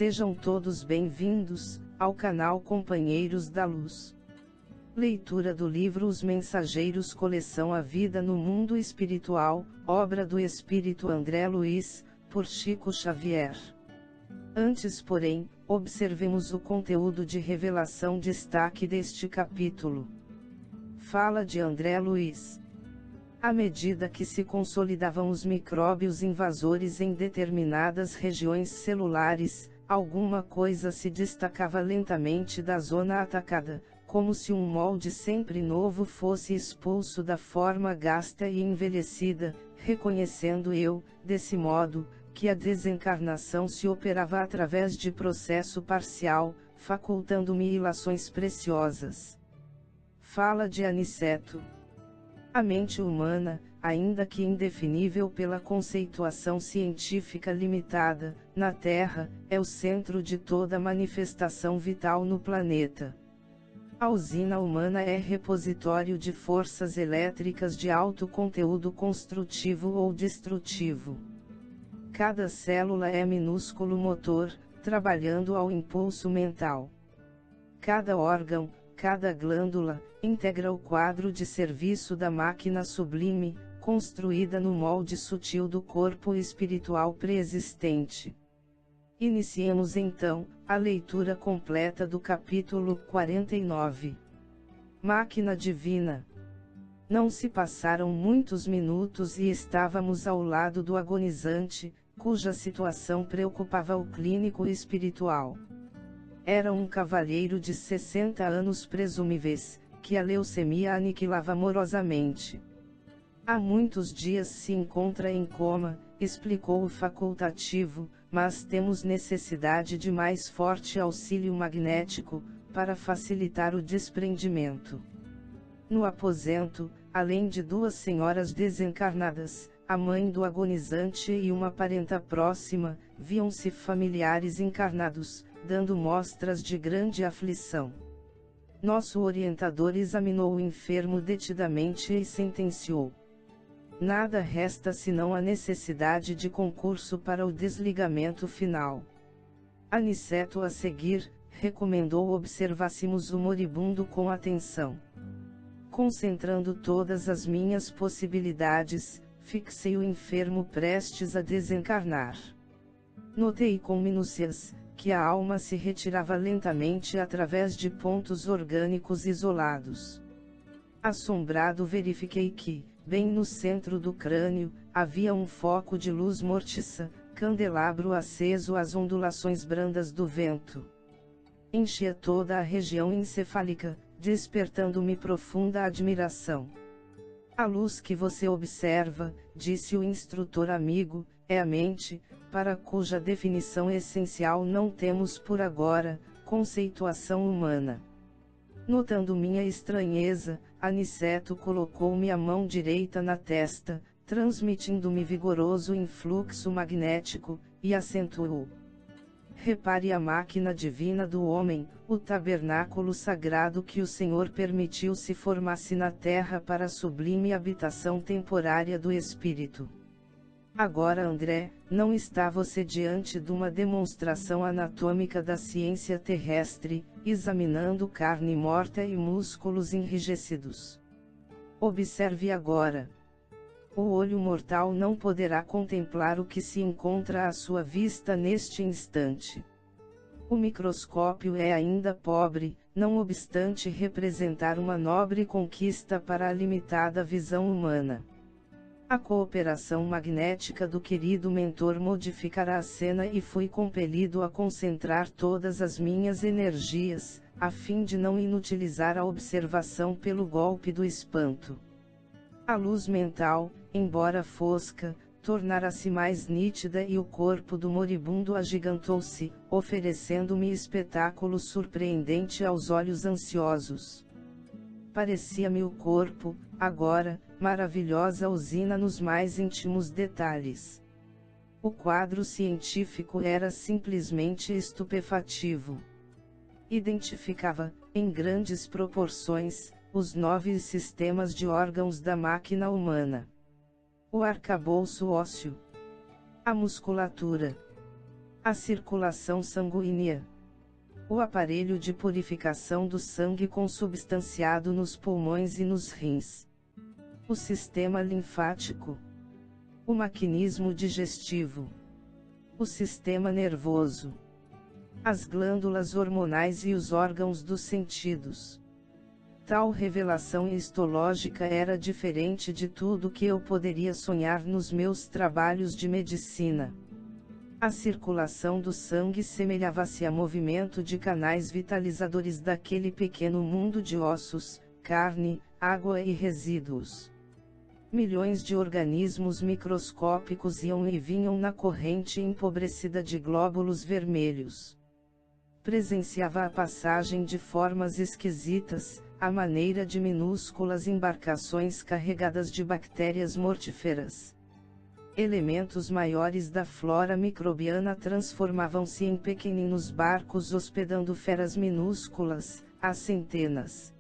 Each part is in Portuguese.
Sejam todos bem-vindos ao canal Companheiros da Luz. Leitura do livro Os Mensageiros, coleção A Vida no Mundo Espiritual, obra do Espírito André Luiz, por Chico Xavier. Antes, porém, observemos o conteúdo de revelação destaque deste capítulo. Fala de André Luiz. À medida que se consolidavam os micróbios invasores em determinadas regiões celulares, alguma coisa se destacava lentamente da zona atacada, como se um molde sempre novo fosse expulso da forma gasta e envelhecida, reconhecendo eu, desse modo, que a desencarnação se operava através de processo parcial, facultando-me ilações preciosas. Fala de Aniceto. A mente humana, ainda que indefinível pela conceituação científica limitada, na Terra, é o centro de toda manifestação vital no planeta. A usina humana é repositório de forças elétricas de alto conteúdo construtivo ou destrutivo. Cada célula é minúsculo motor, trabalhando ao impulso mental. Cada órgão, cada glândula, integra o quadro de serviço da máquina sublime, construída no molde sutil do corpo espiritual preexistente. Iniciemos então a leitura completa do capítulo 49. Máquina Divina. Não se passaram muitos minutos e estávamos ao lado do agonizante, cuja situação preocupava o clínico espiritual. Era um cavalheiro de 60 anos presumíveis, que a leucemia aniquilava amorosamente. Há muitos dias se encontra em coma, explicou o facultativo, mas temos necessidade de mais forte auxílio magnético, para facilitar o desprendimento. No aposento, além de duas senhoras desencarnadas, a mãe do agonizante e uma parenta próxima, viam-se familiares encarnados, dando mostras de grande aflição. Nosso orientador examinou o enfermo detidamente e sentenciou: nada resta senão a necessidade de concurso para o desligamento final. Aniceto, a seguir, recomendou observássemos o moribundo com atenção. Concentrando todas as minhas possibilidades, fixei o enfermo prestes a desencarnar. Notei com minúcias que a alma se retirava lentamente através de pontos orgânicos isolados. Assombrado, verifiquei que, bem no centro do crânio, havia um foco de luz mortiça, candelabro aceso às ondulações brandas do vento. Enchia toda a região encefálica, despertando-me profunda admiração. A luz que você observa, disse o instrutor amigo, é a mente, para cuja definição essencial não temos por agora conceituação humana. Notando minha estranheza, Aniceto colocou-me a mão direita na testa, transmitindo-me vigoroso influxo magnético, e acentuou: repare a máquina divina do homem, o tabernáculo sagrado que o Senhor permitiu se formasse na terra para a sublime habitação temporária do Espírito. Agora, André, não está você diante de uma demonstração anatômica da ciência terrestre, examinando carne morta e músculos enrijecidos. Observe agora. O olho mortal não poderá contemplar o que se encontra à sua vista neste instante. O microscópio é ainda pobre, não obstante representar uma nobre conquista para a limitada visão humana. A cooperação magnética do querido mentor modificará a cena e fui compelido a concentrar todas as minhas energias, a fim de não inutilizar a observação pelo golpe do espanto. A luz mental, embora fosca, tornara-se mais nítida e o corpo do moribundo agigantou-se, oferecendo-me espetáculo surpreendente aos olhos ansiosos. Parecia-me o corpo, agora, maravilhosa usina nos mais íntimos detalhes. O quadro científico era simplesmente estupefativo. Identificava, em grandes proporções, os 9 sistemas de órgãos da máquina humana. O arcabouço ósseo, a musculatura, A circulação sanguínea. O aparelho de purificação do sangue consubstanciado nos pulmões e nos rins. O sistema linfático. O maquinismo digestivo. O sistema nervoso. As glândulas hormonais e os órgãos dos sentidos. Tal revelação histológica era diferente de tudo que eu poderia sonhar nos meus trabalhos de medicina. A circulação do sangue semelhava-se a movimento de canais vitalizadores daquele pequeno mundo de ossos, carne, água e resíduos. Milhões de organismos microscópicos iam e vinham na corrente empobrecida de glóbulos vermelhos. Presenciava a passagem de formas esquisitas, à maneira de minúsculas embarcações carregadas de bactérias mortíferas. Elementos maiores da flora microbiana transformavam-se em pequeninos barcos hospedando feras minúsculas, às centenas.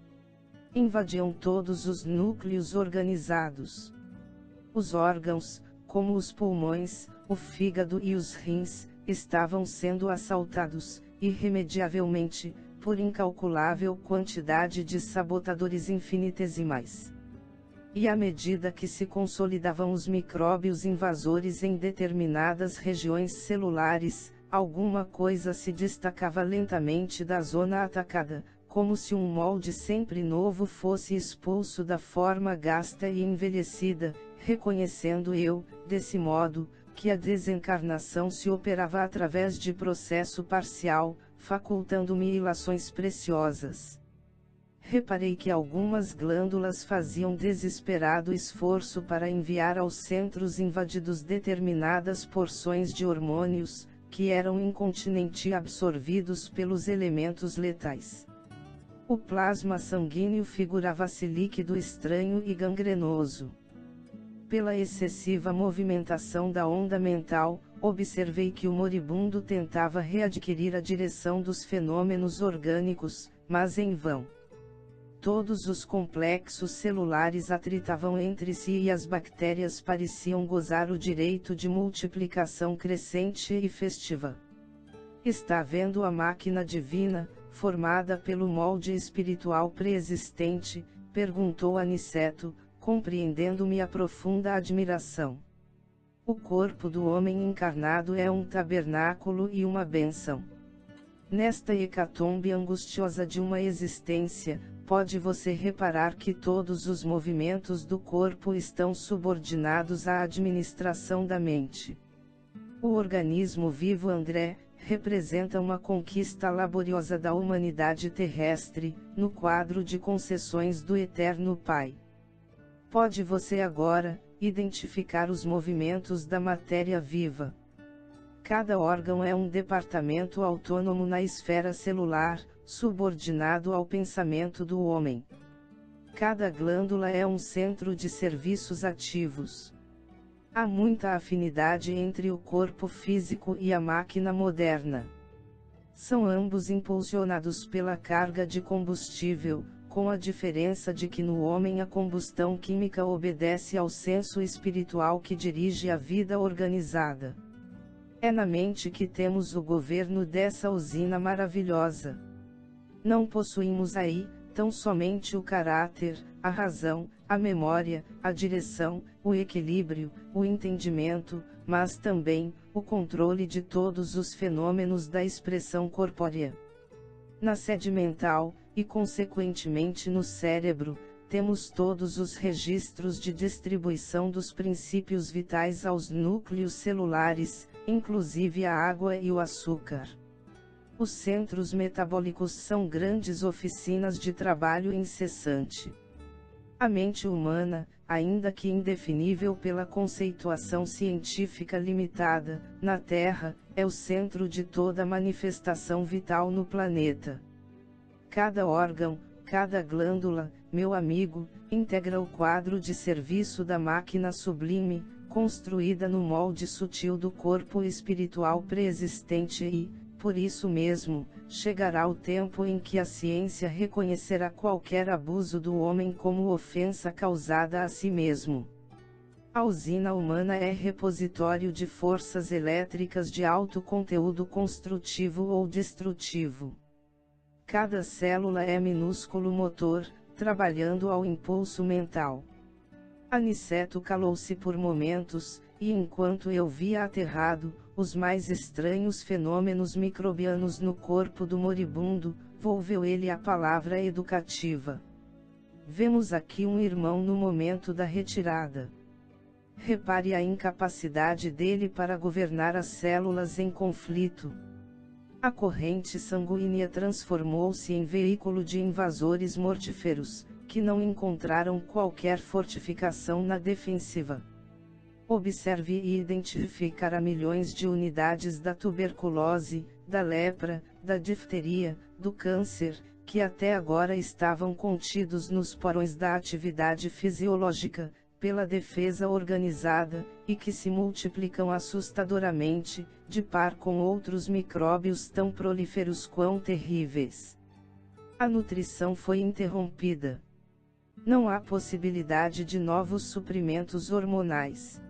Invadiam todos os núcleos organizados. Os órgãos, como os pulmões, o fígado e os rins, estavam sendo assaltados, irremediavelmente, por incalculável quantidade de sabotadores infinitesimais. E à medida que se consolidavam os micróbios invasores em determinadas regiões celulares, alguma coisa se destacava lentamente da zona atacada, como se um molde sempre novo fosse expulso da forma gasta e envelhecida, reconhecendo eu, desse modo, que a desencarnação se operava através de processo parcial, facultando-me ilações preciosas. Reparei que algumas glândulas faziam desesperado esforço para enviar aos centros invadidos determinadas porções de hormônios, que eram incontinentemente absorvidos pelos elementos letais. O plasma sanguíneo figurava-se líquido estranho e gangrenoso. Pela excessiva movimentação da onda mental, observei que o moribundo tentava readquirir a direção dos fenômenos orgânicos, mas em vão. Todos os complexos celulares atritavam entre si e as bactérias pareciam gozar o direito de multiplicação crescente e festiva. Está vendo a máquina divina, formada pelo molde espiritual pré-existente? Perguntou Aniceto, compreendendo-me a profunda admiração. O corpo do homem encarnado é um tabernáculo e uma bênção. Nesta hecatombe angustiosa de uma existência, pode você reparar que todos os movimentos do corpo estão subordinados à administração da mente. O organismo vivo André, representa uma conquista laboriosa da humanidade terrestre, no quadro de concessões do Eterno Pai. Pode você agora, identificar os movimentos da matéria viva. Cada órgão é um departamento autônomo na esfera celular, subordinado ao pensamento do homem. Cada glândula é um centro de serviços ativos. Há muita afinidade entre o corpo físico e a máquina moderna. São ambos impulsionados pela carga de combustível, com a diferença de que no homem a combustão química obedece ao senso espiritual que dirige a vida organizada. É na mente que temos o governo dessa usina maravilhosa. Não possuímos aí, tão somente o caráter, a razão, a memória, a direção, o equilíbrio, o entendimento, mas também, o controle de todos os fenômenos da expressão corpórea. Na sede mental, e consequentemente no cérebro, temos todos os registros de distribuição dos princípios vitais aos núcleos celulares, inclusive a água e o açúcar. Os centros metabólicos são grandes oficinas de trabalho incessante. A mente humana, ainda que indefinível pela conceituação científica limitada, na Terra, é o centro de toda manifestação vital no planeta. Cada órgão, cada glândula, meu amigo, integra o quadro de serviço da máquina sublime, construída no molde sutil do corpo espiritual pré-existente e, por isso mesmo, chegará o tempo em que a ciência reconhecerá qualquer abuso do homem como ofensa causada a si mesmo. A usina humana é repositório de forças elétricas de alto conteúdo construtivo ou destrutivo. Cada célula é minúsculo motor, trabalhando ao impulso mental. Aniceto calou-se por momentos, e enquanto eu via aterrado, os mais estranhos fenômenos microbianos no corpo do moribundo, volveu ele a palavra educativa. Vemos aqui um irmão no momento da retirada. Repare a incapacidade dele para governar as células em conflito. A corrente sanguínea transformou-se em veículo de invasores mortíferos, que não encontraram qualquer fortificação na defensiva. Observe e identificar milhões de unidades da tuberculose, da lepra, da difteria, do câncer, que até agora estavam contidos nos porões da atividade fisiológica, pela defesa organizada, e que se multiplicam assustadoramente, de par com outros micróbios tão prolíferos quão terríveis. A nutrição foi interrompida. Não há possibilidade de novos suprimentos hormonais.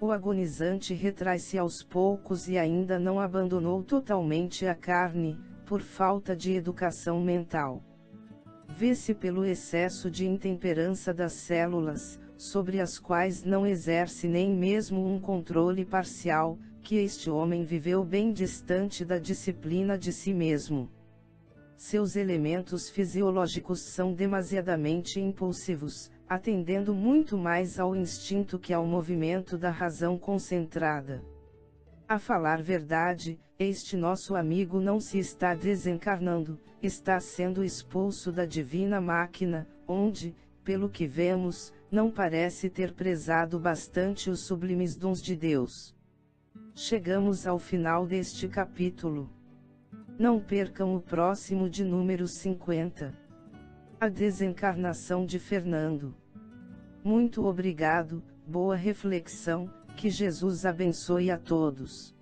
O agonizante retrai-se aos poucos e ainda não abandonou totalmente a carne, por falta de educação mental. Vê-se pelo excesso de intemperança das células, sobre as quais não exerce nem mesmo um controle parcial, que este homem viveu bem distante da disciplina de si mesmo. Seus elementos fisiológicos são demasiadamente impulsivos, atendendo muito mais ao instinto que ao movimento da razão concentrada. A falar verdade, este nosso amigo não se está desencarnando, está sendo expulso da divina máquina, onde, pelo que vemos, não parece ter prezado bastante os sublimes dons de Deus. Chegamos ao final deste capítulo. Não percam o próximo de número 50. A desencarnação de Fernando. Muito obrigado, boa reflexão, que Jesus abençoe a todos.